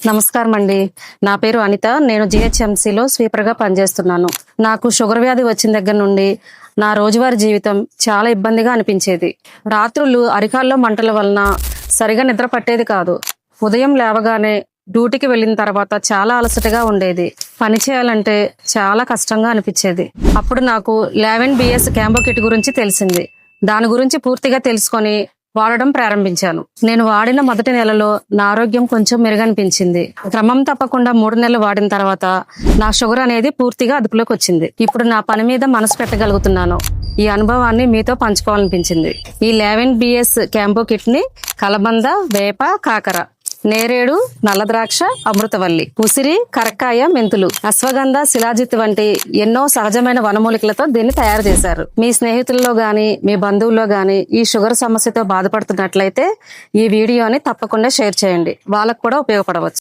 నమస్కారం అండి. నా పేరు అనిత. నేను జిహెచ్ఎంసిలో స్వీపర్గా పనిచేస్తున్నాను. నాకు షుగర్ వ్యాధి వచ్చిన దగ్గర నుండి నా రోజువారీ జీవితం చాలా ఇబ్బందిగా అనిపించేది. రాత్రులు అరికాల్లో మంటల వలన సరిగా నిద్ర పట్టేది కాదు. ఉదయం లేవగానే డ్యూటీకి వెళ్ళిన తర్వాత చాలా అలసటగా ఉండేది. పని చేయాలంటే చాలా కష్టంగా అనిపించేది. అప్పుడు నాకు 11BS క్యాంబో కిట్ గురించి తెలిసింది. దాని గురించి పూర్తిగా తెలుసుకొని వాడడం ప్రారంభించాను. నేను వాడిన మొదటి నెలలో నా ఆరోగ్యం కొంచెం మెరుగనిపించింది. క్రమం తప్పకుండా 3 నెలలు వాడిన తర్వాత నా షుగర్ అనేది పూర్తిగా అదుపులోకి వచ్చింది. ఇప్పుడు నా పని మీద మనసు పెట్టగలుగుతున్నాను. ఈ అనుభవాన్ని మీతో పంచుకోవాలనిపించింది. ఈ 11BS క్యాంబో కిట్ ని కలబంద, వేప, కాకర, నేరేడు, నల్లద్రాక్ష, అమృతవల్లి, ఉసిరి, కరక్కాయ, మెంతులు, అశ్వగంధ, శిలాజిత్ వంటి ఎన్నో సహజమైన వనమూలికలతో దీన్ని తయారు చేశారు. మీ స్నేహితుల్లో గాని మీ బంధువుల్లో గాని ఈ షుగర్ సమస్యతో బాధపడుతున్నట్లయితే ఈ వీడియోని తప్పకుండా షేర్ చేయండి. వాళ్ళకు కూడా ఉపయోగపడవచ్చు.